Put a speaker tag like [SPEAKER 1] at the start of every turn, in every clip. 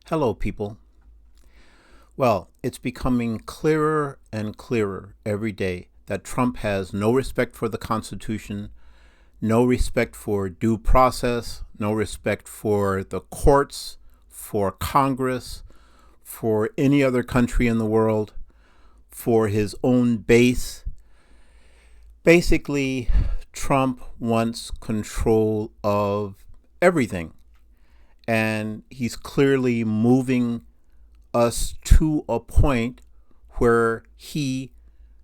[SPEAKER 1] Hello, people. Well, it's becoming clearer and clearer every day that Trump has no respect for the Constitution, no respect for due process, no respect for the courts, for Congress, for any other country in the world, for his own base. Basically, Trump wants control of everything, and he's clearly moving us to a point where he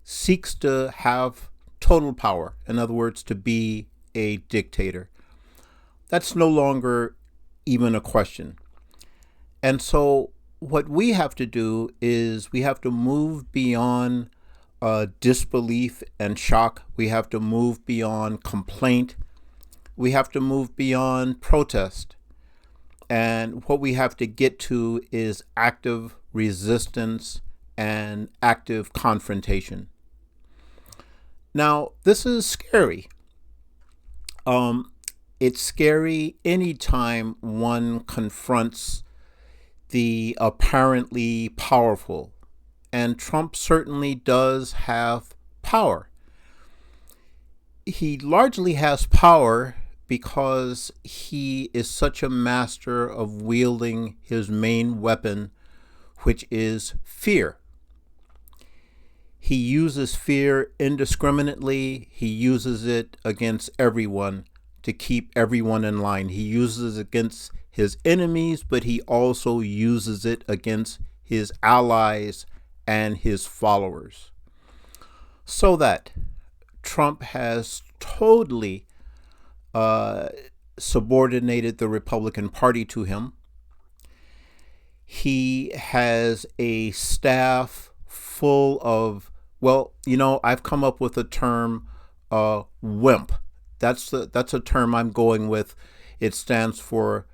[SPEAKER 1] seeks to have total power. In other words, to be a dictator. That's no longer even a question. And so what we have to do is we have to move beyond disbelief and shock. We have to move beyond complaint. We have to move beyond protest. And what we have to get to is active resistance and active confrontation. Now, this is scary. It's scary anytime one confronts the apparently powerful. And Trump certainly does have power. He largely has power because he is such a master of wielding his main weapon, which is fear. He uses fear indiscriminately. He uses it against everyone to keep everyone in line. He uses it against his enemies, but he also uses it against his allies and his followers. So that Trump has totally subordinated the Republican Party to him. He has a staff full of, I've come up with a term, WIMP. That's a term I'm going with. It stands for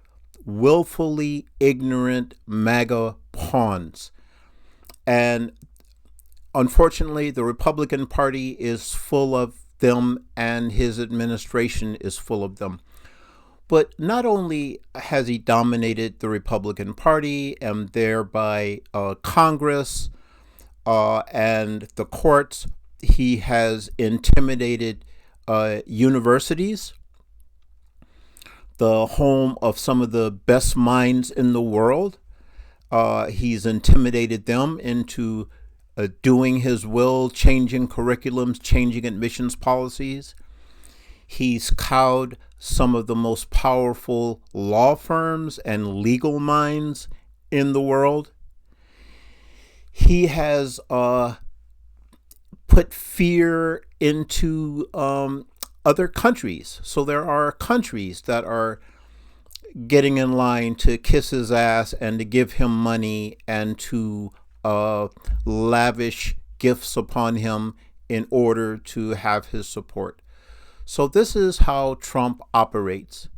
[SPEAKER 1] willfully ignorant MAGA pawns. And unfortunately, the Republican Party is full of them, and his administration is full of them. But not only has he dominated the Republican Party and thereby Congress and the courts, he has intimidated universities, the home of some of the best minds in the world. He's intimidated them into doing his will, changing curriculums, changing admissions policies. He's cowed some of the most powerful law firms and legal minds in the world. He has put fear into other countries. So there are countries that are getting in line to kiss his ass and to give him money and to lavish gifts upon him in order to have his support. So this is how Trump operates.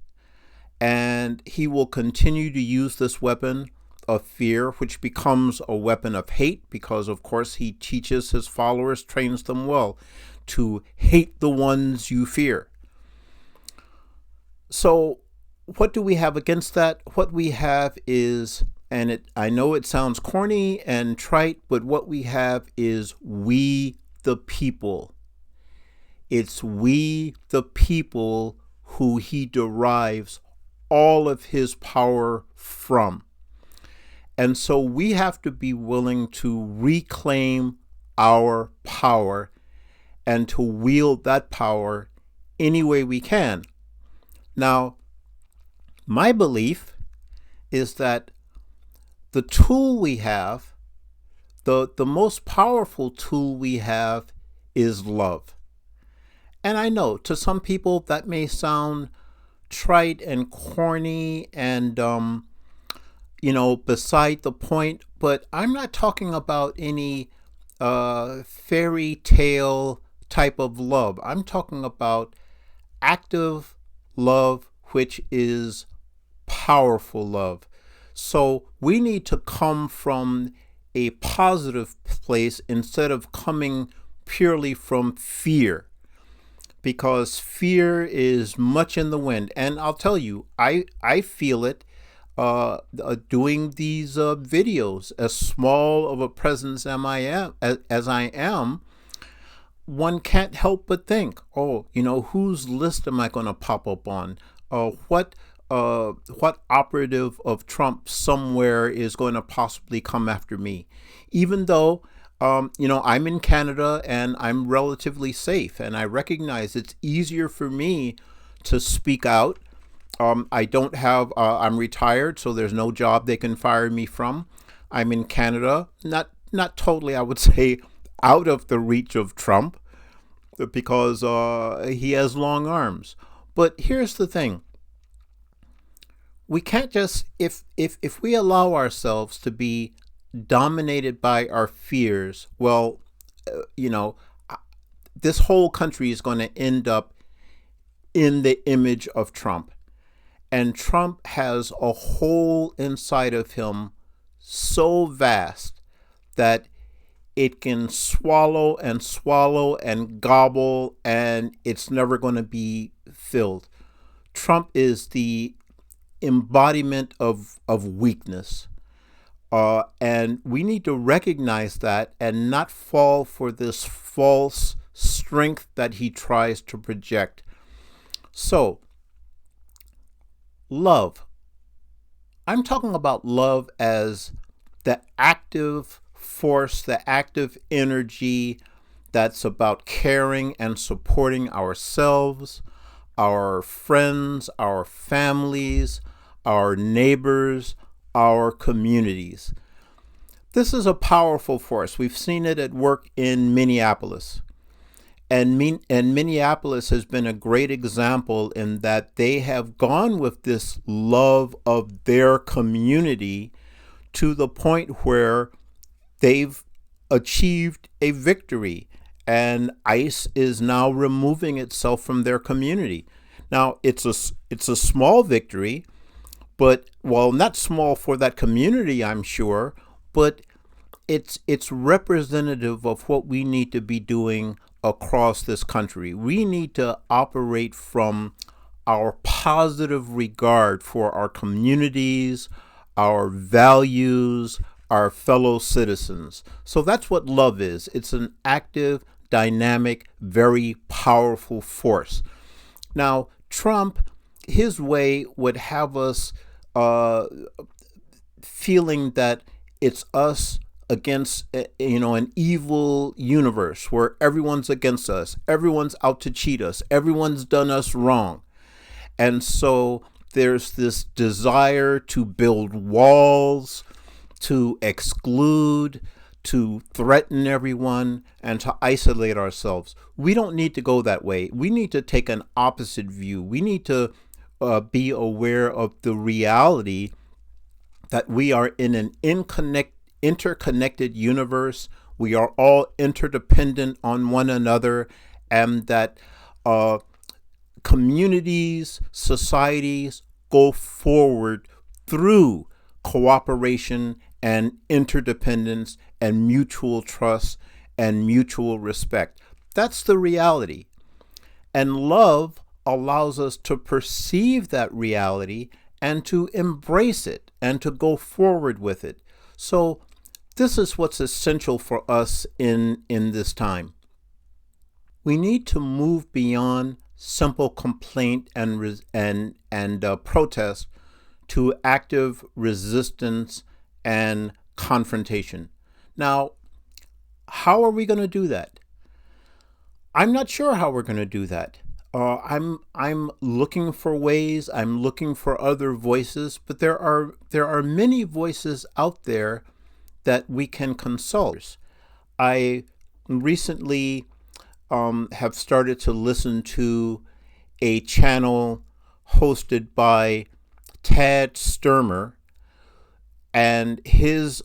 [SPEAKER 1] And he will continue to use this weapon of fear, which becomes a weapon of hate because, of course, he teaches his followers, trains them well to hate the ones you fear. So what do we have against that? What we have is, I know it sounds corny and trite, but what we have is we the people. It's we the people who he derives all of his power from. And so we have to be willing to reclaim our power and to wield that power any way we can. Now, my belief is that the tool we have, the most powerful tool we have is love. And I know to some people that may sound trite and corny and, beside the point, but I'm not talking about any fairy tale type of love. I'm talking about active love, which is powerful love. So we need to come from a positive place instead of coming purely from fear, because fear is much in the wind. And I'll tell you, I feel it doing these videos. As small of a presence as I am, one can't help but think, oh, whose list am I going to pop up on? What operative of Trump somewhere is going to possibly come after me? Even though, I'm in Canada and I'm relatively safe, and I recognize it's easier for me to speak out. I don't have, I'm retired, so there's no job they can fire me from. I'm in Canada, not totally, I would say, out of the reach of Trump, because he has long arms. But here's the thing. We can't just, if we allow ourselves to be dominated by our fears, well, this whole country is going to end up in the image of Trump. And Trump has a hole inside of him so vast that it can swallow and gobble, and it's never going to be filled. Trump is the embodiment of weakness. And we need to recognize that and not fall for this false strength that he tries to project. So, love. I'm talking about love as the active force, the active energy that's about caring and supporting ourselves, our friends, our families, our neighbors, our communities. This is a powerful force. We've seen it at work in Minneapolis. And Minneapolis has been a great example in that they have gone with this love of their community to the point where they've achieved a victory, and ICE is now removing itself from their community. Now, it's a small victory, but, well, not small for that community, I'm sure, but it's representative of what we need to be doing across this country. We need to operate from our positive regard for our communities, our values, our fellow citizens. So that's what love is. It's an active, dynamic, very powerful force. Now, Trump, his way would have us feeling that it's us against, an evil universe where everyone's against us, everyone's out to cheat us, everyone's done us wrong. And so there's this desire to build walls, to exclude, to threaten everyone, and to isolate ourselves. We don't need to go that way. We need to take an opposite view. We need to be aware of the reality that we are in an interconnected universe. We are all interdependent on one another, and that communities, societies go forward through cooperation and interdependence and mutual trust and mutual respect. That's the reality. And love allows us to perceive that reality and to embrace it and to go forward with it. So this is what's essential for us in this time. We need to move beyond simple complaint and protest to active resistance and confrontation. Now, how are we going to do that? I'm not sure how we're going to do that. I'm looking for ways. I'm looking for other voices, but there are many voices out there that we can consult. I recently have started to listen to a channel hosted by Tad Sturmer, and his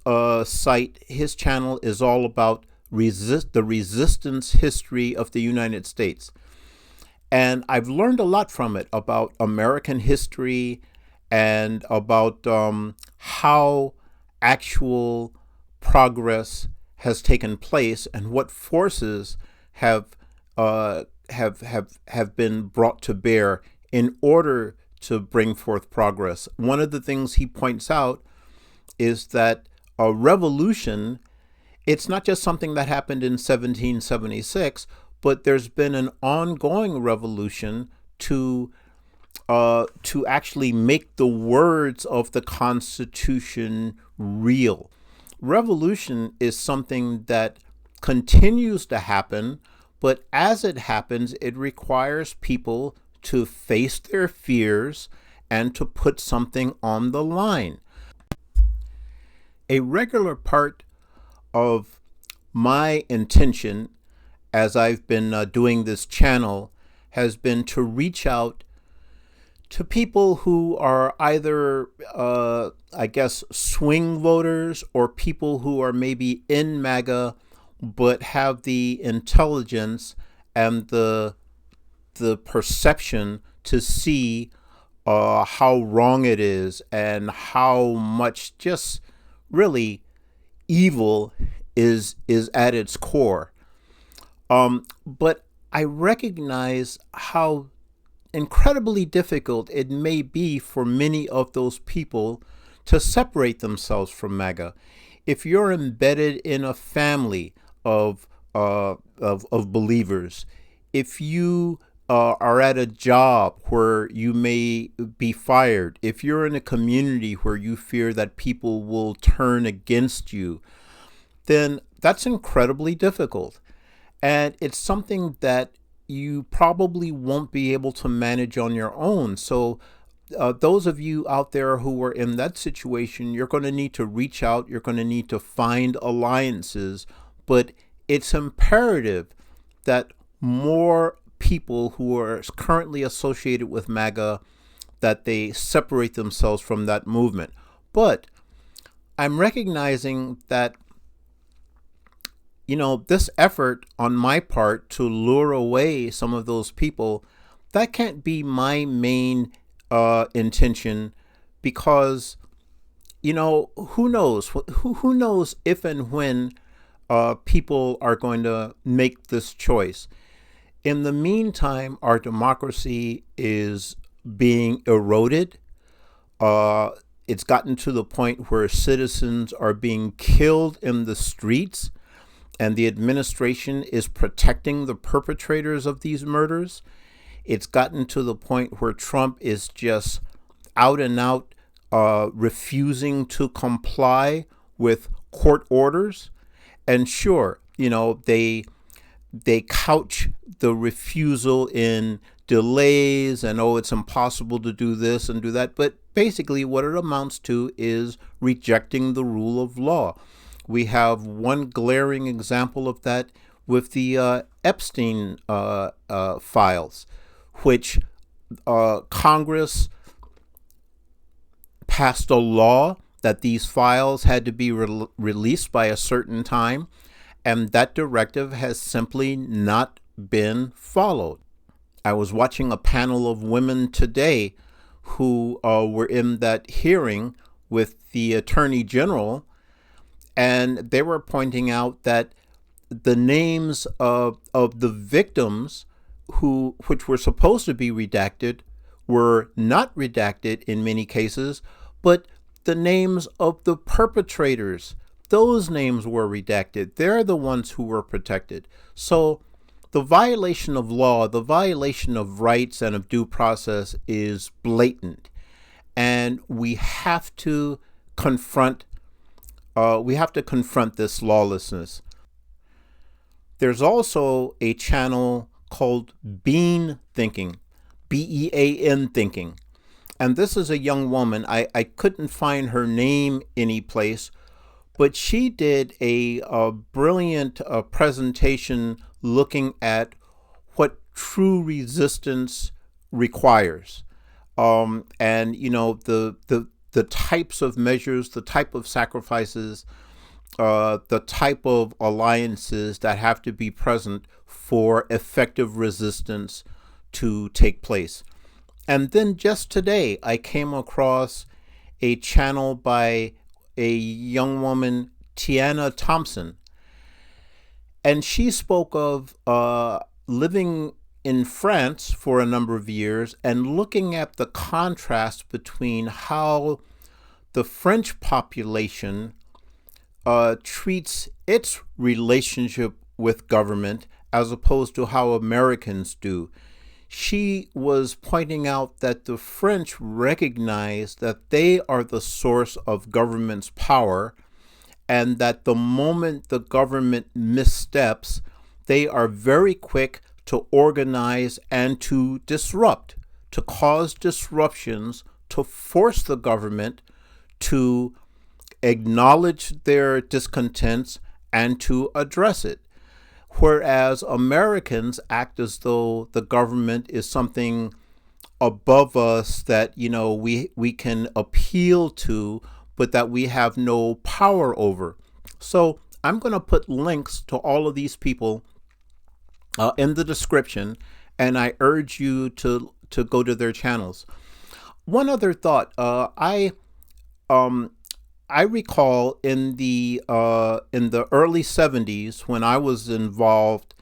[SPEAKER 1] channel is all about the resistance history of the United States. And I've learned a lot from it about American history and about how actual progress has taken place and what forces have been brought to bear in order to bring forth progress. One of the things he points out is that a revolution, it's not just something that happened in 1776, but there's been an ongoing revolution to actually make the words of the Constitution real. Revolution is something that continues to happen, but as it happens, it requires people to face their fears and to put something on the line. A regular part of my intention as I've been doing this channel has been to reach out to people who are either, swing voters, or people who are maybe in MAGA but have the intelligence and the perception to see how wrong it is and how much just really evil is at its core. But I recognize how incredibly difficult it may be for many of those people to separate themselves from MAGA. If you're embedded in a family of believers, if you are at a job where you may be fired, if you're in a community where you fear that people will turn against you, then that's incredibly difficult. And it's something that you probably won't be able to manage on your own. So those of you out there who are in that situation, you're going to need to reach out. You're going to need to find alliances. But it's imperative that more people who are currently associated with MAGA, that they separate themselves from that movement. But I'm recognizing that, this effort on my part to lure away some of those people, that can't be my main intention, because, who knows? Who knows if and when people are going to make this choice. In the meantime, our democracy is being eroded. It's gotten to the point where citizens are being killed in the streets, and the administration is protecting the perpetrators of these murders. It's gotten to the point where Trump is just out and out refusing to comply with court orders. And sure, they couch the refusal in delays and, it's impossible to do this and do that. But basically what it amounts to is rejecting the rule of law. We have one glaring example of that with the Epstein files, which Congress passed a law that these files had to be released by a certain time, and that directive has simply not been followed. I was watching a panel of women today who were in that hearing with the Attorney General, and they were pointing out that the names of the victims which were supposed to be redacted were not redacted in many cases, but the names of the perpetrators, those names were redacted. They're the ones who were protected. So the violation of law, the violation of rights and of due process is blatant. And we have to confront this lawlessness. There's also a channel called Bean Thinking, BEAN Thinking. And this is a young woman. I couldn't find her name anyplace, but she did a brilliant presentation looking at what true resistance requires. And, the types of measures, the type of sacrifices, the type of alliances that have to be present for effective resistance to take place. And then just today, I came across a channel by a young woman, Tiana Thompson. And she spoke of living in France for a number of years and looking at the contrast between how the French population treats its relationship with government as opposed to how Americans do. She was pointing out that the French recognize that they are the source of government's power, and that the moment the government missteps, they are very quick to organize and to disrupt, to cause disruptions, to force the government to acknowledge their discontents and to address it. Whereas Americans act as though the government is something above us that, we can appeal to, but that we have no power over. So I'm going to put links to all of these people in the description, and I urge you to go to their channels. One other thought, I recall in the early 70s when I was involved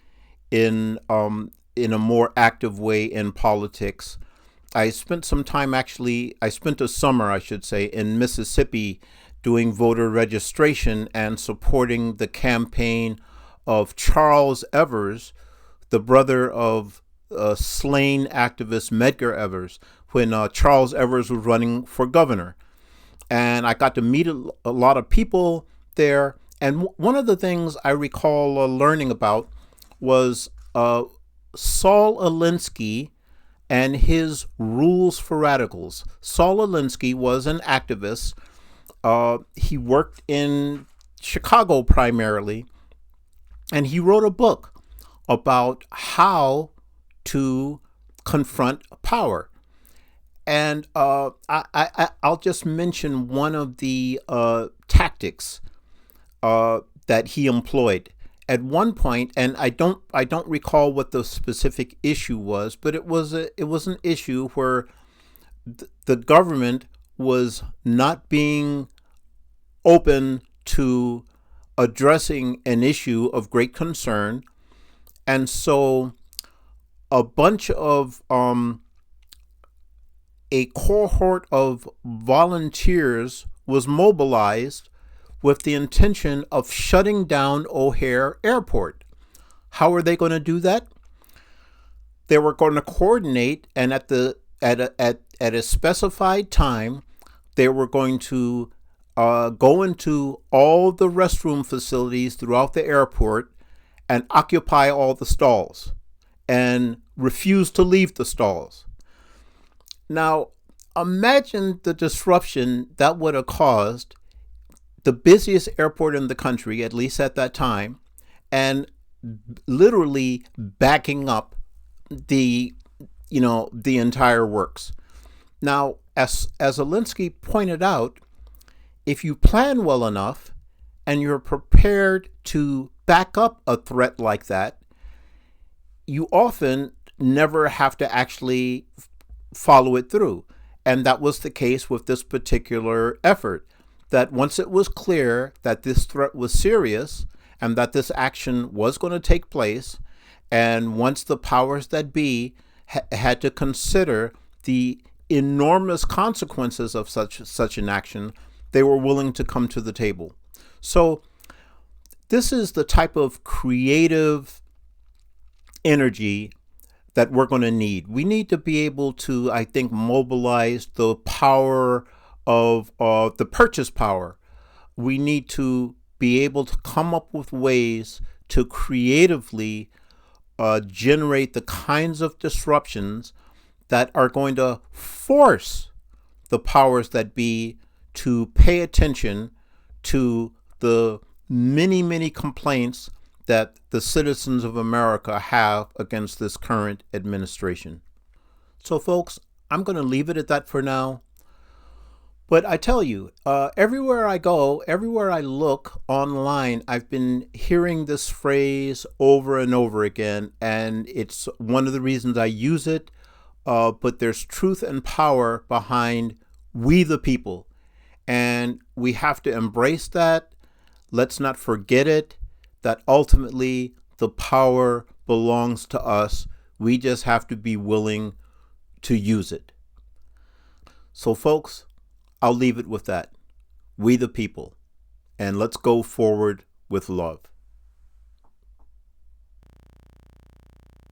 [SPEAKER 1] in a more active way in politics. I spent a summer, I should say, in Mississippi doing voter registration and supporting the campaign of Charles Evers, the brother of slain activist Medgar Evers, when Charles Evers was running for governor. And I got to meet a lot of people there. And one of the things I recall learning about was Saul Alinsky and his rules for radicals. Saul Alinsky was an activist. He worked in Chicago primarily, and he wrote a book about how to confront power. And I'll just mention one of the tactics that he employed. At one point, and I don't recall what the specific issue was, but it was an issue where the government was not being open to addressing an issue of great concern, and so a bunch of a cohort of volunteers was mobilized with the intention of shutting down O'Hare Airport. How are they going to do that? They were going to coordinate, and at a specified time, they were going to go into all the restroom facilities throughout the airport and occupy all the stalls and refuse to leave the stalls. Now, imagine the disruption that would have caused the busiest airport in the country, at least at that time, and literally backing up the entire works. Now, as Alinsky pointed out, if you plan well enough and you're prepared to back up a threat like that, you often never have to actually follow it through. And that was the case with this particular effort, that once it was clear that this threat was serious and that this action was going to take place, and once the powers that be had to consider the enormous consequences of such an action, they were willing to come to the table. So this is the type of creative energy that we're going to need. We need to be able to, I think, mobilize the power of the purchase power. We need to be able to come up with ways to creatively generate the kinds of disruptions that are going to force the powers that be to pay attention to the many, many complaints that the citizens of America have against this current administration. So, folks, I'm going to leave it at that for now. But I tell you, everywhere I go, everywhere I look online, I've been hearing this phrase over and over again, and it's one of the reasons I use it. But there's truth and power behind "we the people," and we have to embrace that. Let's not forget it, that ultimately the power belongs to us. We just have to be willing to use it. So folks, I'll leave it with that. We the people. And let's go forward with love.